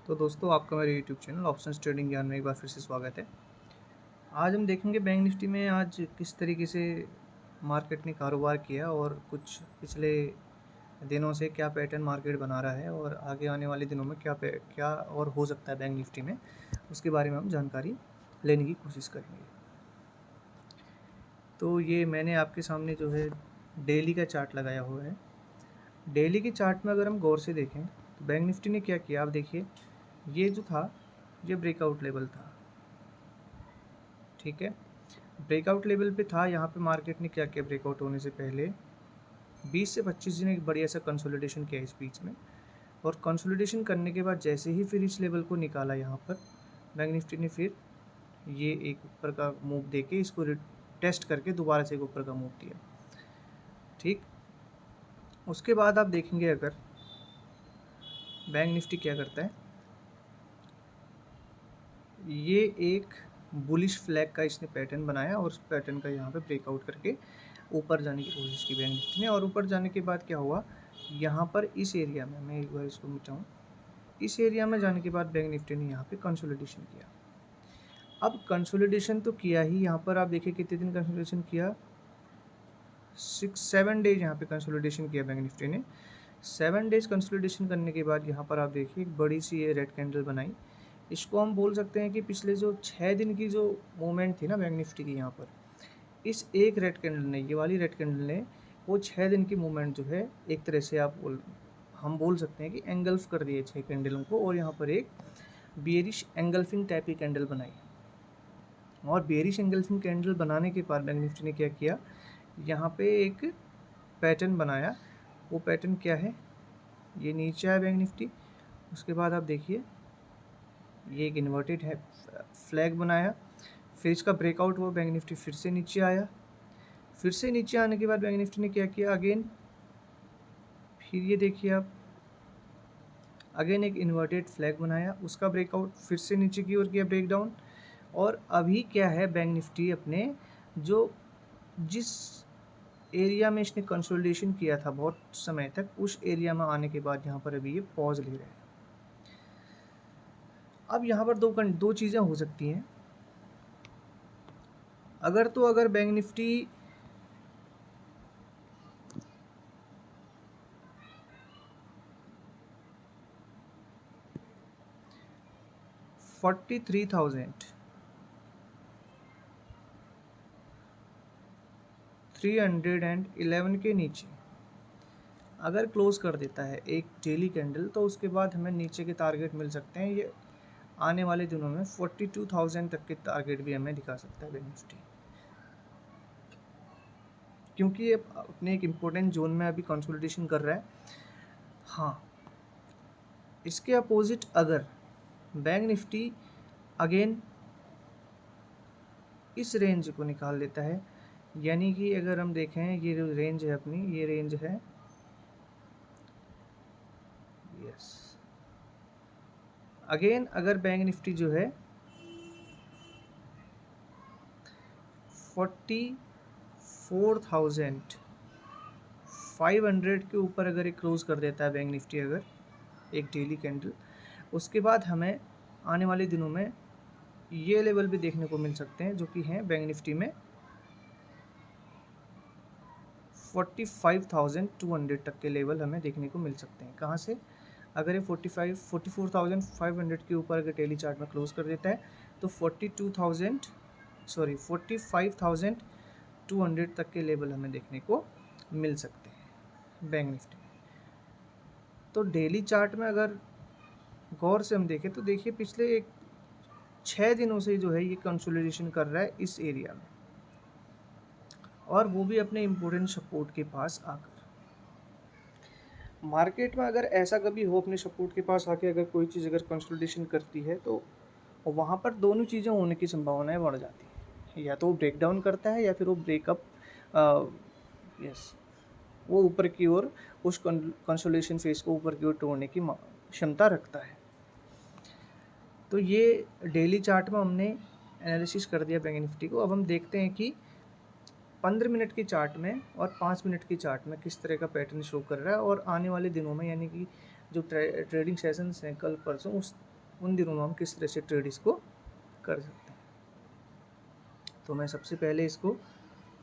तो दोस्तों आपका मेरे यूट्यूब चैनल ऑप्शंस ट्रेडिंग ज्ञान में एक बार फिर से स्वागत है। आज हम देखेंगे बैंक निफ्टी में आज किस तरीके से मार्केट ने कारोबार किया और कुछ पिछले दिनों से क्या पैटर्न मार्केट बना रहा है और आगे आने वाले दिनों में क्या और हो सकता है बैंक निफ्टी में, उसके बारे में हम जानकारी लेने की कोशिश करेंगे। तो ये मैंने आपके सामने जो है डेली का चार्ट लगाया हुआ है। डेली के चार्ट में अगर हम गौर से देखें तो बैंक निफ्टी ने क्या किया, आप देखिए ये जो था ये ब्रेकआउट लेवल था, ठीक है। ब्रेकआउट लेवल पे था, यहाँ पे मार्केट ने क्या किया, ब्रेकआउट होने से पहले 20 से 25 दिन एक बढ़िया सा कंसोलिडेशन किया इस बीच में, और कंसोलिडेशन करने के बाद जैसे ही फिर इस लेवल को निकाला यहाँ पर बैंक निफ्टी ने, फिर ये एक ऊपर का मूव देके इसको टेस्ट करके दोबारा से एक ऊपर का मूव दिया, ठीक। उसके बाद आप देखेंगे अगर बैंक निफ्टी क्या करता है, ये एक बुलिश फ्लैग का इसने पैटर्न बनाया और उस पैटर्न का यहाँ पे ब्रेकआउट करके ऊपर जाने की कोशिश की बैंक निफ्टी ने। और ऊपर जाने के बाद क्या हुआ, यहाँ पर इस एरिया में, मैं एक बार इसको मिटाऊँ, इस एरिया में जाने के बाद बैंक निफ्टी ने यहाँ पे कंसोलिडेशन किया। अब कंसोलिडेशन तो किया ही, यहाँ पर आप देखिए कितने दिन कंसोलिडेशन किया, 6-7 डेज यहाँ पे कंसोलिडेशन किया बैंक निफ्टी ने। 7 डेज कंसोलिडेशन करने के बाद यहाँ पर आप देखिए एक बड़ी सी ये रेड कैंडल बनाई। इसको हम बोल सकते हैं कि पिछले जो 6 दिन की जो मूवमेंट थी ना बैंक निफ्टी की, यहाँ पर इस एक रेड कैंडल ने, ये वाली रेड कैंडल ने वो 6 दिन की मूवमेंट जो है एक तरह से हम बोल सकते हैं कि एंगल्फ कर दिए 6 कैंडलों को, और यहाँ पर एक बेयरिश एंगल्फिंग टाइप की कैंडल बनाई। और बेयरिश एंगल्फिंग कैंडल बनाने के बाद बैंक निफ्टी ने क्या किया, यहाँ पे एक पैटर्न बनाया। वो पैटर्न क्या है, ये नीचे आया बैंक निफ्टी, उसके बाद आप देखिए ये एक इन्वर्टेड है फ्लैग बनाया, फिर इसका ब्रेकआउट हुआ, बैंक निफ्टी फिर से नीचे आया। फिर से नीचे आने के बाद बैंक निफ्टी ने क्या किया, अगेन फिर ये देखिए आप अगेन एक इन्वर्टेड फ्लैग बनाया, उसका ब्रेकआउट, फिर से नीचे की ओर किया ब्रेकडाउन। और अभी क्या है, बैंक निफ्टी अपने जो जिस एरिया में इसने कंसोलिडेशन किया था बहुत समय तक, उस एरिया में आने के बाद यहाँ पर अभी ये पॉज ले रहे हैं। अब यहाँ पर दो चीज़ें हो सकती हैं। अगर बैंक निफ्टी $43,311 के नीचे अगर क्लोज कर देता है एक डेली कैंडल, तो उसके बाद हमें नीचे के टारगेट मिल सकते हैं। ये आने वाले दिनों में 42,000 तक के टारगेट भी हमें दिखा सकता है बैंक निफ्टी, क्योंकि ये अपने एक इम्पोर्टेंट जोन में अभी कंसोलिडेशन कर रहा है। हाँ, इसके अपोजिट अगर बैंक निफ्टी अगेन इस रेंज को निकाल लेता है, यानी कि अगर हम देखें ये जो रेंज है अपनी, ये रेंज है यस, अगेन अगर बैंक निफ्टी जो है 44,500 के ऊपर अगर एक क्लोज कर देता है बैंक निफ्टी, अगर एक डेली कैंडल, उसके बाद हमें आने वाले दिनों में ये लेवल भी देखने को मिल सकते हैं, जो कि हैं बैंक निफ्टी में 45,200 तक के लेवल हमें देखने को मिल सकते हैं। कहाँ से, अगर ये 44,500 के ऊपर अगर डेली चार्ट में क्लोज कर देता है तो 45,200 तक के लेवल हमें देखने को मिल सकते हैं बैंक निफ्टी में। तो डेली चार्ट में अगर गौर से हम देखें तो देखिए पिछले 6 दिनों से जो है ये कंसोलिडेशन कर रहा है इस एरिया में, और वो भी अपने इम्पोर्टेंट सपोर्ट के पास आकर। मार्केट में अगर ऐसा कभी हो अपने सपोर्ट के पास आके अगर कोई चीज़ अगर कंसोलिडेशन करती है, तो वहाँ पर दोनों चीज़ें होने की संभावनाएं बढ़ जाती हैं, या तो वो ब्रेक डाउन करता है या फिर वो ब्रेकअप, यस, वो ऊपर की ओर उस कंसोलिडेशन फेज को ऊपर की ओर तोड़ने की क्षमता रखता है। तो ये डेली चार्ट में हमने एनालिसिस कर दिया बैंक निफ्टी को। अब हम देखते हैं कि 15 मिनट की चार्ट में और 5 मिनट की चार्ट में किस तरह का पैटर्न शो कर रहा है, और आने वाले दिनों में यानी कि जो ट्रेडिंग सेशंस हैं कल परसों, उन दिनों में हम किस तरह से ट्रेड इसको कर सकते हैं। तो मैं सबसे पहले इसको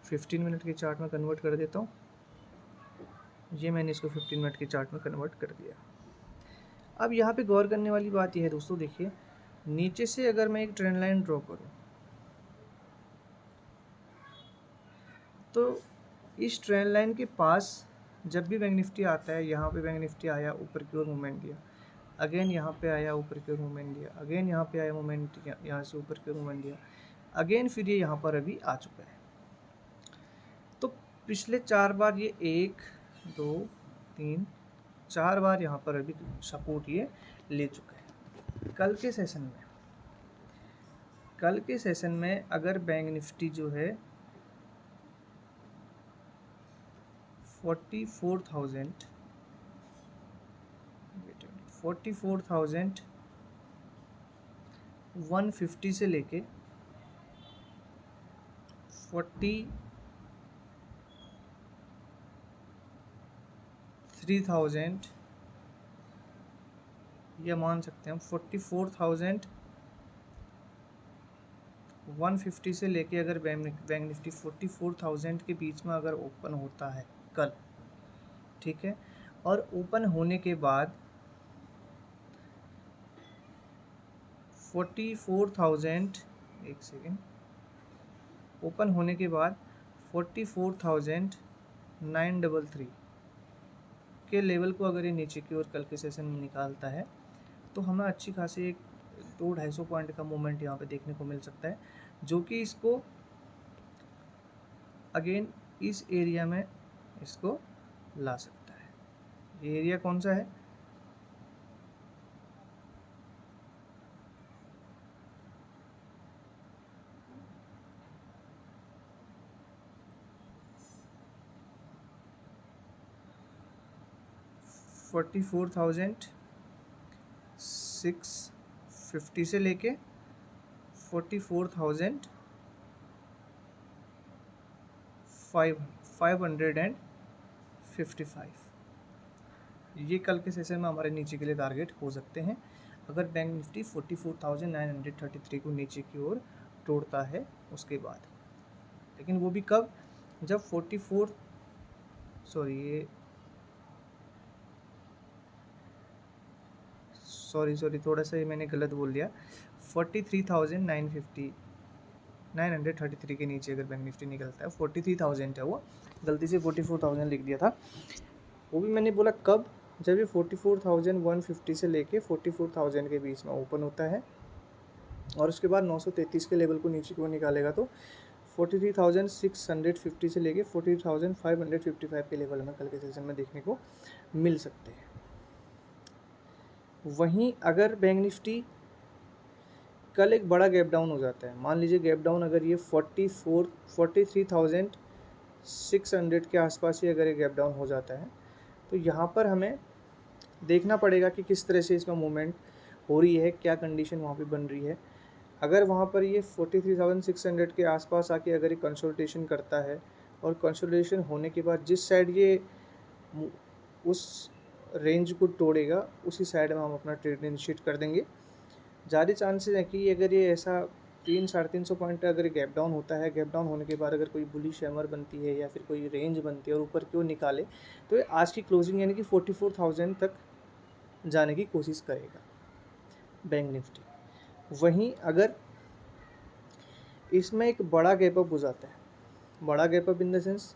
15 मिनट के चार्ट में कन्वर्ट कर देता हूँ। ये मैंने इसको 15 मिनट के चार्ट में कन्वर्ट कर दिया। अब यहाँ पे गौर करने वाली बात यह है दोस्तों, देखिए नीचे से अगर मैं एक ट्रेंड लाइन ड्रॉ करूँ तो इस ट्रेंड लाइन के पास जब भी बैंक निफ्टी आता है, यहाँ पे बैंक निफ्टी आया, ऊपर की ओर मूवमेंट दिया, अगेन यहाँ पे आया, ऊपर की ओर मूवमेंट दिया, अगेन यहाँ पे आया मूवमेंट, यहाँ से ऊपर की ओर मूवमेंट दिया, अगेन फिर ये यहाँ पर अभी आ चुका है। तो पिछले 4 बार ये 1 2 3 4 बार यहाँ पर अभी सपोर्ट ये ले चुका है। कल के सेशन में अगर बैंक निफ्टी जो है 44,150 से लेके 43,000 या मान सकते हैं हम 44,150 से लेके अगर बैंक निफ्टी 44,000 के बीच में अगर ओपन होता है कल, ठीक है, और ओपन होने के बाद 44,000 एक सेकेंड, ओपन होने के बाद 44,933 के लेवल को अगर ये नीचे की ओर कल के सेशन में निकालता है तो हमें अच्छी खासी एक 200-250 पॉइंट का मूवमेंट यहाँ पे देखने को मिल सकता है, जो कि इसको अगेन इस एरिया में इसको ला सकता है। ये एरिया कौन सा है? $44,650 से लेके 44,555 ये कल के सेशन में हमारे नीचे के लिए टारगेट हो सकते हैं, अगर बैंक निफ्टी 44,933 को नीचे की ओर तोड़ता है उसके बाद। लेकिन वो भी कब? जब 44 सॉरी थोड़ा सा ये मैंने गलत बोल दिया, 43,933 के नीचे अगर बैंक निफ्टी निकलता है, 43,000 है वो, गलती से 44,000 लिख दिया था। वो भी मैंने बोला कब? जब ये 44,150 से लेके 44,000 के बीच में ओपन होता है और उसके बाद 933 के लेवल को नीचे को निकालेगा तो 43,650 से लेके 43,555 के लेवल में कल के सेशन में देखने को मिल सकते हैं। वहीं अगर बैंक निफ्टी कल एक बड़ा गैप डाउन हो जाता है, मान लीजिए गैप डाउन अगर ये 43,600 के आसपास ही अगर ये गैप डाउन हो जाता है तो यहाँ पर हमें देखना पड़ेगा कि किस तरह से इसमें मूवमेंट हो रही है, क्या कंडीशन वहाँ पे बन रही है। अगर वहाँ पर ये 43,600 के आसपास आके अगर ये कंसोलिडेशन करता है और कंसोलिडेशन होने के बाद जिस साइड ये उस रेंज को तोड़ेगा उसी साइड में हम अपना ट्रेड इनिशिएट कर देंगे। ज़्यादा चांसेस है कि अगर ये ऐसा 300-350 पॉइंट अगर गैप डाउन होता है, गैप डाउन होने के बाद अगर कोई बुलिश हैमर बनती है या फिर कोई रेंज बनती है और ऊपर क्यों निकाले तो ये आज की क्लोजिंग यानी कि 44,000 तक जाने की कोशिश करेगा बैंक निफ्टी। वहीं अगर इसमें एक बड़ा गैप अप हो जाता है, बड़ा gap up in the sense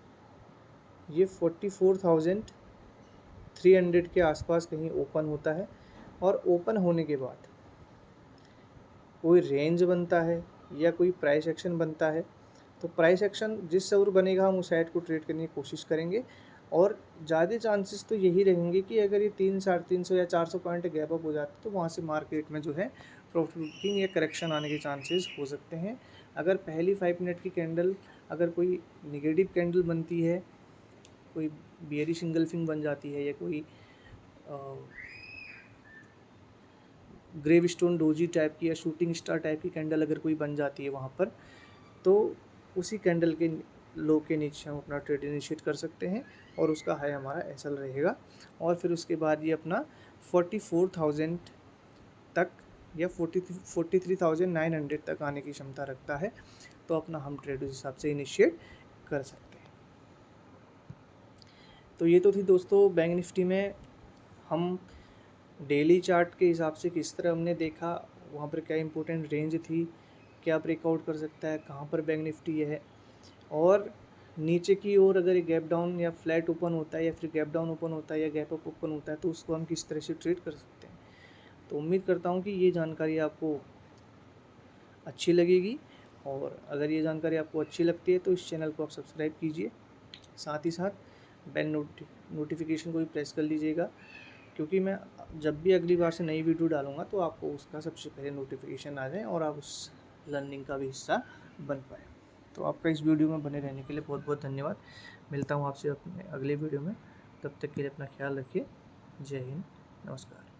ये 44,300 के आसपास कहीं ओपन होता है और ओपन होने के बाद कोई रेंज बनता है या कोई प्राइस एक्शन बनता है, तो प्राइस एक्शन जिस ओर बनेगा हम उस साइड को ट्रेड करने की कोशिश करेंगे। और ज़्यादा चांसेस तो यही रहेंगे कि अगर ये 300-350 या 400 पॉइंट गैप अप हो जाता है तो वहाँ से मार्केट में जो है प्रॉफिट बुकिंग या करेक्शन आने के चांसेस हो सकते हैं। अगर पहली 5 मिनट की कैंडल अगर कोई निगेटिव कैंडल बनती है, कोई बेयरिश इंगल्फिंग बन जाती है या कोई ग्रेव स्टोन डोजी टाइप की या शूटिंग स्टार टाइप की कैंडल अगर कोई बन जाती है वहाँ पर, तो उसी कैंडल के लो के नीचे हम अपना ट्रेड इनिशिएट कर सकते हैं और उसका हाई हमारा ऐसा रहेगा और फिर उसके बाद ये अपना 44,000 तक या 43,900 तक आने की क्षमता रखता है, तो अपना हम ट्रेड उस हिसाब से इनिशिएट कर सकते हैं। तो ये तो थी दोस्तों बैंक निफ्टी में हम डेली चार्ट के हिसाब से किस तरह हमने देखा, वहाँ पर क्या इंपॉर्टेंट रेंज थी, क्या ब्रेकआउट कर सकता है, कहाँ पर बैंक निफ्टी है, और नीचे की ओर अगर गैप डाउन या फ्लैट ओपन होता है या फिर गैप डाउन ओपन होता है या गैप अप ओपन होता है तो उसको हम किस तरह से ट्रेड कर सकते हैं। तो उम्मीद करता हूँ कि ये जानकारी आपको अच्छी लगेगी, और अगर ये जानकारी आपको अच्छी लगती है तो इस चैनल को आप सब्सक्राइब कीजिए, साथ ही साथ बेल नोटिफिकेशन को भी प्रेस कर लीजिएगा, क्योंकि मैं जब भी अगली बार से नई वीडियो डालूंगा तो आपको उसका सबसे पहले नोटिफिकेशन आ जाए और आप उस लर्निंग का भी हिस्सा बन पाए। तो आपका इस वीडियो में बने रहने के लिए बहुत बहुत धन्यवाद। मिलता हूँ आपसे अपने अगले वीडियो में, तब तक के लिए अपना ख्याल रखिए। जय हिंद, नमस्कार।